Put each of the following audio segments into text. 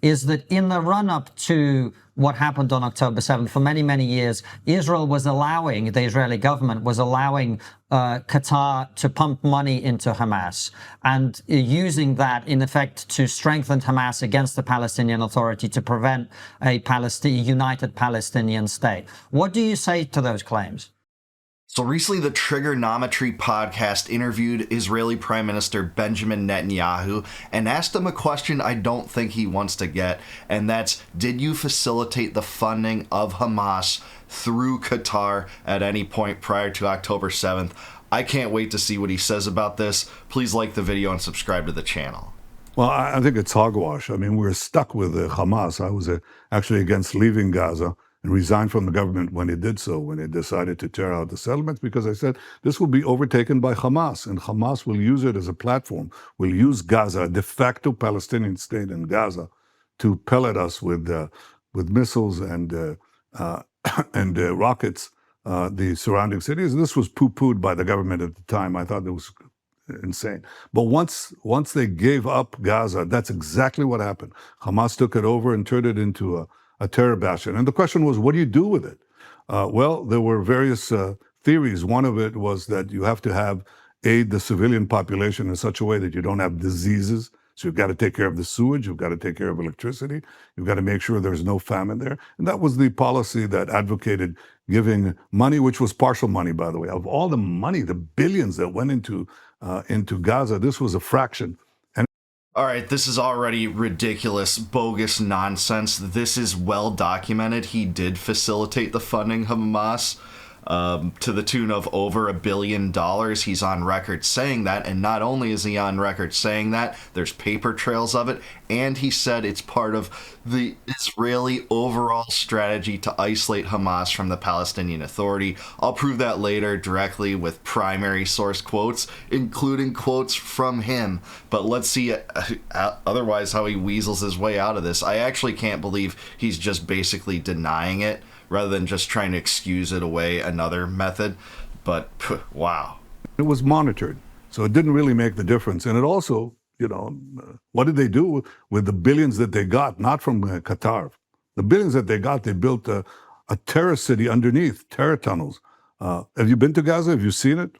is that in the run-up to what happened on October 7th, for many, many years, Israel was allowing, the Israeli government was allowing Qatar to pump money into Hamas and using that, in effect, to strengthen Hamas against the Palestinian Authority to prevent a united Palestinian state. What do you say to those claims? So recently, the Trigonometry podcast interviewed Israeli Prime Minister Benjamin Netanyahu and asked him a question I don't think he wants to get, and that's, did you facilitate the funding of Hamas through Qatar at any point prior to October 7th? I can't wait to see what he says about this. Please like the video and subscribe to the channel. Well, I think it's hogwash. I mean, we're stuck with Hamas. I was actually against leaving Gaza and resigned from the government when it did so, when it decided to tear out the settlements, because I said this will be overtaken by Hamas, and Hamas will use it as a platform, will use Gaza, a de facto Palestinian state in Gaza, to pellet us with missiles and rockets, the surrounding cities. This was poo-pooed by the government at the time. I thought it was insane. But once they gave up Gaza, that's exactly what happened. Hamas took it over and turned it into a terror bastion. And the question was, what do you do with it? Well, there were various theories. One of it was that you have to aid the civilian population in such a way that you don't have diseases. So you've got to take care of the sewage, you've got to take care of electricity, you've got to make sure there's no famine there. And that was the policy that advocated giving money, which was partial money, by the way. Of all the money, the billions that went into Gaza, this was a fraction. All right, this is already ridiculous, bogus nonsense. This is well documented. He did facilitate the funding of Hamas to the tune of over $1 billion. He's on record saying that, and not only is he on record saying that, there's paper trails of it, and he said it's part of the Israeli overall strategy to isolate Hamas from the Palestinian Authority. I'll prove that later directly with primary source quotes, including quotes from him. But let's see otherwise how he weasels his way out of this. I actually can't believe he's just basically denying it, rather than just trying to excuse it away another method. But wow. It was monitored, so it didn't really make the difference. And it also, what did they do with the billions that they got? Not from Qatar. The billions that they got, they built a terror city underneath, terror tunnels. Have you been to Gaza? Have you seen it?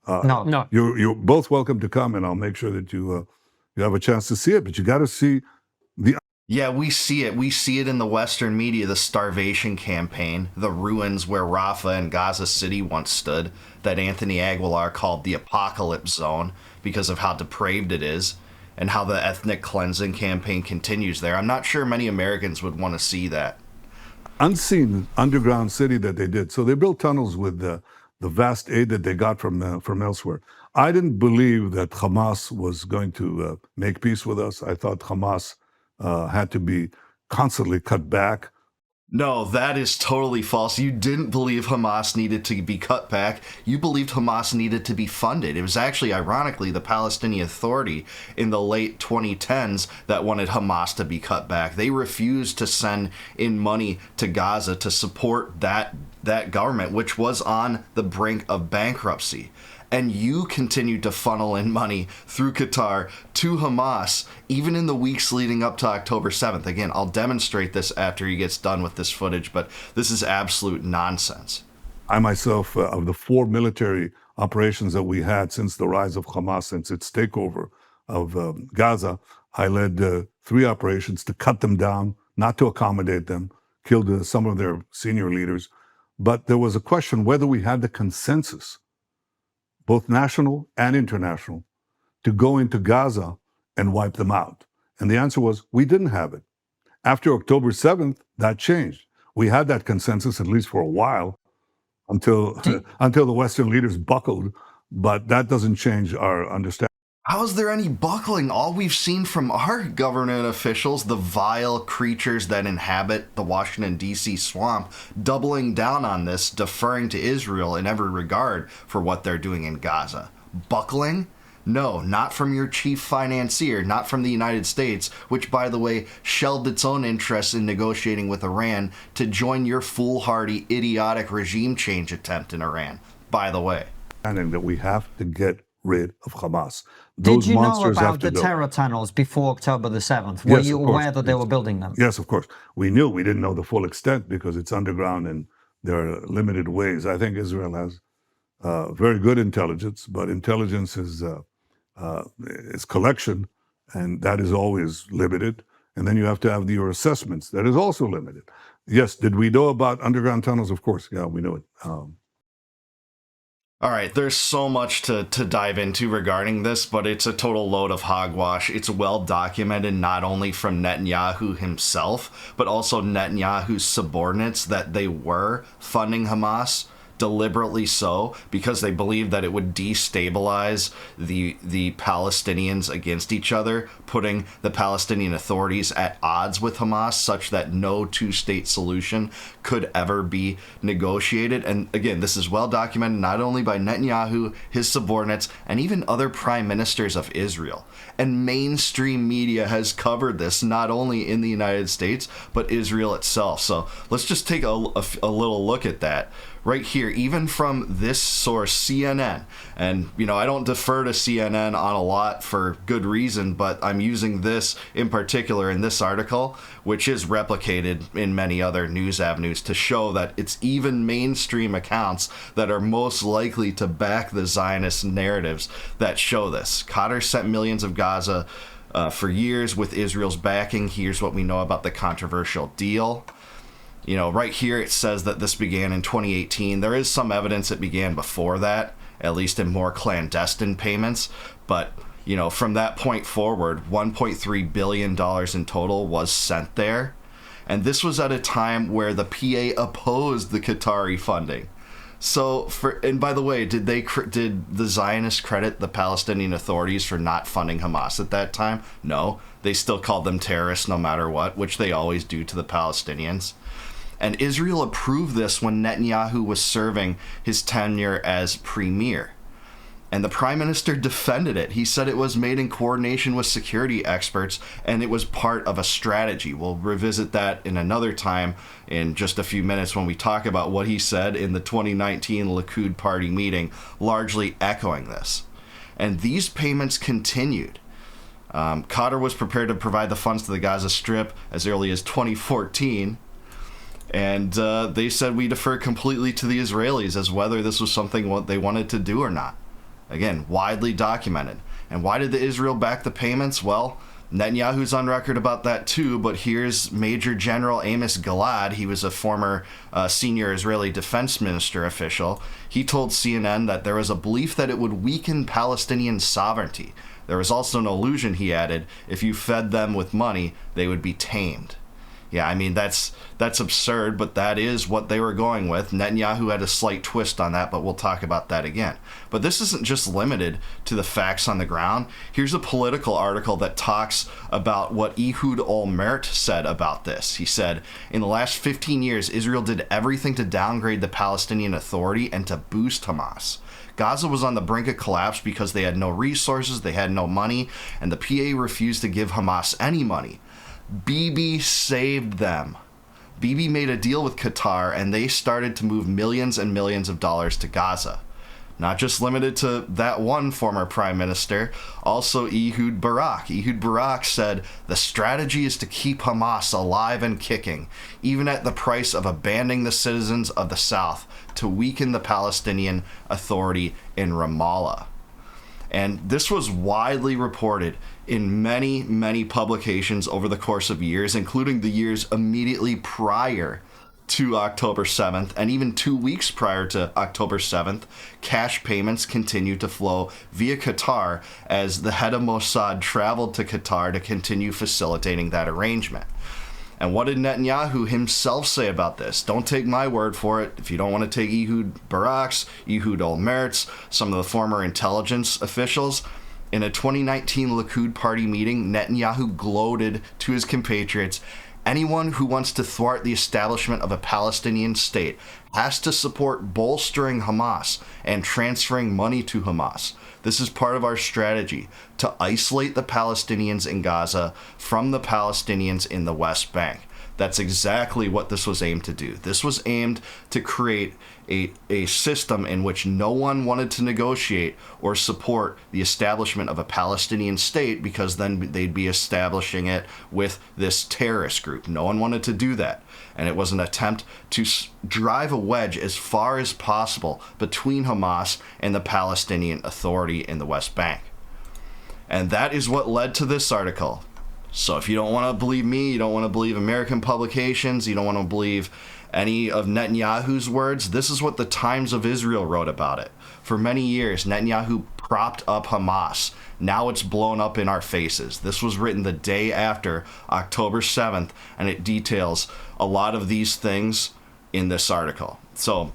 No. You're both welcome to come, and I'll make sure that you have a chance to see it. But you got to see the... Yeah, we see it. We see it in the Western media, the starvation campaign, the ruins where Rafah and Gaza City once stood, that Anthony Aguilar called the apocalypse zone because of how depraved it is, and how the ethnic cleansing campaign continues there. I'm not sure many Americans would want to see that. Unseen underground city that they did. So they built tunnels with the vast aid that they got from elsewhere. I didn't believe that Hamas was going to make peace with us. I thought Hamas had to be constantly cut back. No, that is totally false. You didn't believe Hamas needed to be cut back. You believed Hamas needed to be funded. It was actually, ironically, the Palestinian Authority in the late 2010s that wanted Hamas to be cut back. They refused to send in money to Gaza to support that government, which was on the brink of bankruptcy. And you continued to funnel in money through Qatar to Hamas, even in the weeks leading up to October 7th. Again, I'll demonstrate this after he gets done with this footage, but this is absolute nonsense. I myself, of the 4 military operations that we had since the rise of Hamas, since its takeover of Gaza, I led 3 operations to cut them down, not to accommodate them, killed some of their senior leaders. But there was a question whether we had the consensus, both national and international, to go into Gaza and wipe them out. And the answer was, we didn't have it. After October 7th, that changed. We had that consensus, at least for a while, until the Western leaders buckled, but that doesn't change our understanding. How is there any buckling? All we've seen from our government officials, the vile creatures that inhabit the Washington, D.C. swamp, doubling down on this, deferring to Israel in every regard for what they're doing in Gaza. Buckling? No, not from your chief financier, not from the United States, which, by the way, shelved its own interests in negotiating with Iran to join your foolhardy, idiotic regime change attempt in Iran, by the way. And that we have to get rid of Hamas. Did Those you know monsters have about to the go. terror tunnels before October the 7th? Were Yes, you of course. aware that they Yes. were building them? Yes, of course. We knew. We didn't know the full extent because it's underground and there are limited ways. I think Israel has very good intelligence, but intelligence is collection, and that is always limited. And then you have to have your assessments. That is also limited. Yes, did we know about underground tunnels? Of course. Yeah, we knew it. All right, there's so much to dive into regarding this, but it's a total load of hogwash. It's well documented not only from Netanyahu himself, but also Netanyahu's subordinates that they were funding Hamas, deliberately so, because they believed that it would destabilize the Palestinians against each other, putting the Palestinian authorities at odds with Hamas such that no two-state solution could ever be negotiated. And again, this is well documented not only by Netanyahu, his subordinates, and even other prime ministers of Israel. And mainstream media has covered this not only in the United States, but Israel itself. So let's just take a little look at that. Right here, even from this source, CNN, and I don't defer to CNN on a lot for good reason, but I'm using this in particular in this article, which is replicated in many other news avenues to show that it's even mainstream accounts that are most likely to back the Zionist narratives that show this. Qatar sent millions of Gaza for years with Israel's backing. Here's what we know about the controversial deal. Right here it says that this began in 2018. There is some evidence it began before that, at least in more clandestine payments. But, from that point forward, $1.3 billion in total was sent there. And this was at a time where the PA opposed the Qatari funding. So, and by the way, did the Zionists credit the Palestinian authorities for not funding Hamas at that time? No, they still called them terrorists no matter what, which they always do to the Palestinians. And Israel approved this when Netanyahu was serving his tenure as premier. And the prime minister defended it. He said it was made in coordination with security experts and it was part of a strategy. We'll revisit that in another time in just a few minutes when we talk about what he said in the 2019 Likud party meeting, largely echoing this. And these payments continued. Qatar was prepared to provide the funds to the Gaza Strip as early as 2014. And they said we defer completely to the Israelis as whether this was something what they wanted to do or not. Again, widely documented. And why did the Israel back the payments? Well, Netanyahu's on record about that too, but here's Major General Amos Gilad. He was a former senior Israeli defense minister official. He told CNN that there was a belief that it would weaken Palestinian sovereignty. There was also an illusion, he added, if you fed them with money, they would be tamed. Yeah, I mean, that's absurd, but that is what they were going with. Netanyahu had a slight twist on that, but we'll talk about that again. But this isn't just limited to the facts on the ground. Here's a political article that talks about what Ehud Olmert said about this. He said, in the last 15 years, Israel did everything to downgrade the Palestinian Authority and to boost Hamas. Gaza was on the brink of collapse because they had no resources, they had no money, and the PA refused to give Hamas any money. Bibi saved them. Bibi made a deal with Qatar and they started to move millions and millions of dollars to Gaza. Not just limited to that one former prime minister, also Ehud Barak. Ehud Barak said, the strategy is to keep Hamas alive and kicking, even at the price of abandoning the citizens of the South to weaken the Palestinian Authority in Ramallah. And this was widely reported in many, many publications over the course of years, including the years immediately prior to October 7th, and even 2 weeks prior to October 7th, cash payments continued to flow via Qatar as the head of Mossad traveled to Qatar to continue facilitating that arrangement. And what did Netanyahu himself say about this? Don't take my word for it. If you don't want to take Ehud Barak's, Ehud Olmert's, some of the former intelligence officials, in a 2019 Likud party meeting, Netanyahu gloated to his compatriots, anyone who wants to thwart the establishment of a Palestinian state has to support bolstering Hamas and transferring money to Hamas. This is part of our strategy to isolate the Palestinians in Gaza from the Palestinians in the West Bank. That's exactly what this was aimed to do. This was aimed to create a system in which no one wanted to negotiate or support the establishment of a Palestinian state, because then they'd be establishing it with this terrorist group. No one wanted to do that. And it was an attempt to drive a wedge as far as possible between Hamas and the Palestinian Authority in the West Bank. And that is what led to this article. So if you don't want to believe me, you don't want to believe American publications, you don't want to believe any of Netanyahu's words, this is what the Times of Israel wrote about it. For many years, Netanyahu propped up Hamas. Now it's blown up in our faces. This was written the day after October 7th, and it details a lot of these things in this article. So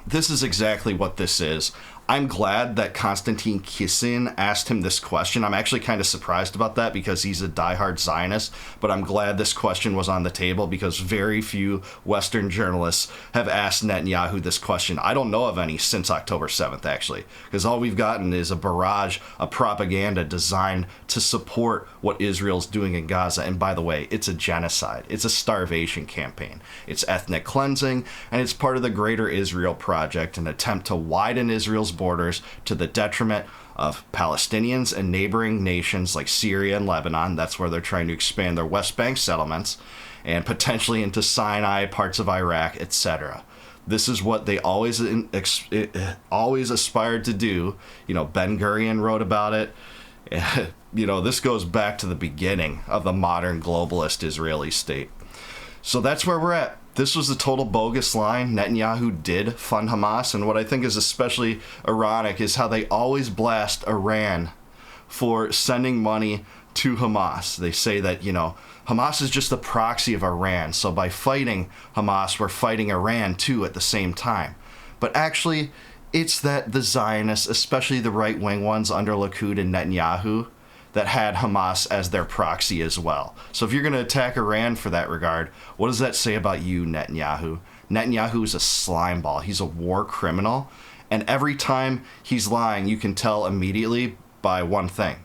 this is exactly what this is. I'm glad that Konstantin Kisin asked him this question. I'm actually kind of surprised about that because he's a diehard Zionist, but I'm glad this question was on the table because very few Western journalists have asked Netanyahu this question. I don't know of any since October 7th, actually, because all we've gotten is a barrage of propaganda designed to support what Israel's doing in Gaza. And by the way, it's a genocide. It's a starvation campaign. It's ethnic cleansing, and it's part of the Greater Israel Project, an attempt to widen Israel's borders to the detriment of Palestinians and neighboring nations like Syria and Lebanon. That's where they're trying to expand their West Bank settlements and potentially into Sinai, parts of Iraq, etc. This is what they always aspired to do. You know, Ben Gurion wrote about it. You know, this goes back to the beginning of the modern globalist Israeli state. So that's where we're at. This was a total bogus line. Netanyahu did fund Hamas, and what I think is especially ironic is how they always blast Iran for sending money to Hamas. They say that, you know, Hamas is just a proxy of Iran, so by fighting Hamas, we're fighting Iran too at the same time. But actually, it's that the Zionists, especially the right-wing ones under Likud and Netanyahu, that had Hamas as their proxy as well. So if you're going to attack Iran for that regard, what does that say about you, Netanyahu? Netanyahu is a slimeball. He's a war criminal. And every time he's lying, you can tell immediately by one thing.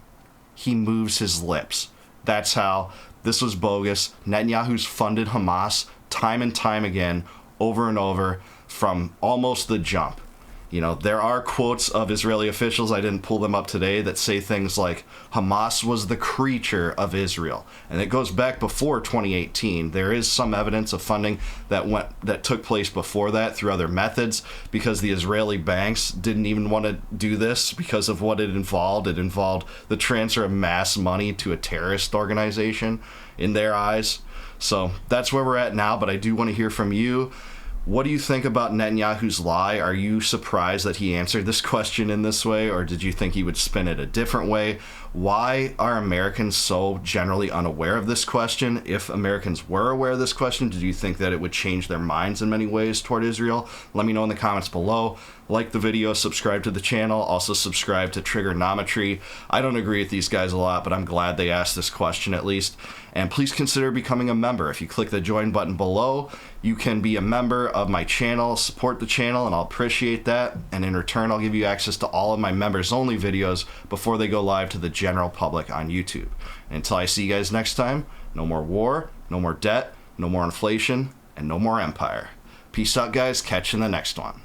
He moves his lips. That's how this was bogus. Netanyahu's funded Hamas time and time again, over and over, from almost the jump. You know, there are quotes of Israeli officials, I didn't pull them up today, that say things like, Hamas was the creature of Israel. And it goes back before 2018. There is some evidence of funding that took place before that through other methods, because the Israeli banks didn't even want to do this because of what it involved. It involved the transfer of mass money to a terrorist organization in their eyes. So that's where we're at now, but I do want to hear from you. What do you think about Netanyahu's lie? Are you surprised that he answered this question in this way, or did you think he would spin it a different way? Why are Americans so generally unaware of this question? If Americans were aware of this question, did you think that it would change their minds in many ways toward Israel? Let me know in the comments below. Like the video, subscribe to the channel, also subscribe to Trigonometry. I don't agree with these guys a lot, but I'm glad they asked this question at least. And please consider becoming a member. If you click the join button below, you can be a member of my channel, support the channel, and I'll appreciate that. And in return, I'll give you access to all of my members only videos before they go live to the general public on YouTube. Until I see you guys next time, no more war, no more debt, no more inflation, and no more empire. Peace out, guys. Catch you in the next one.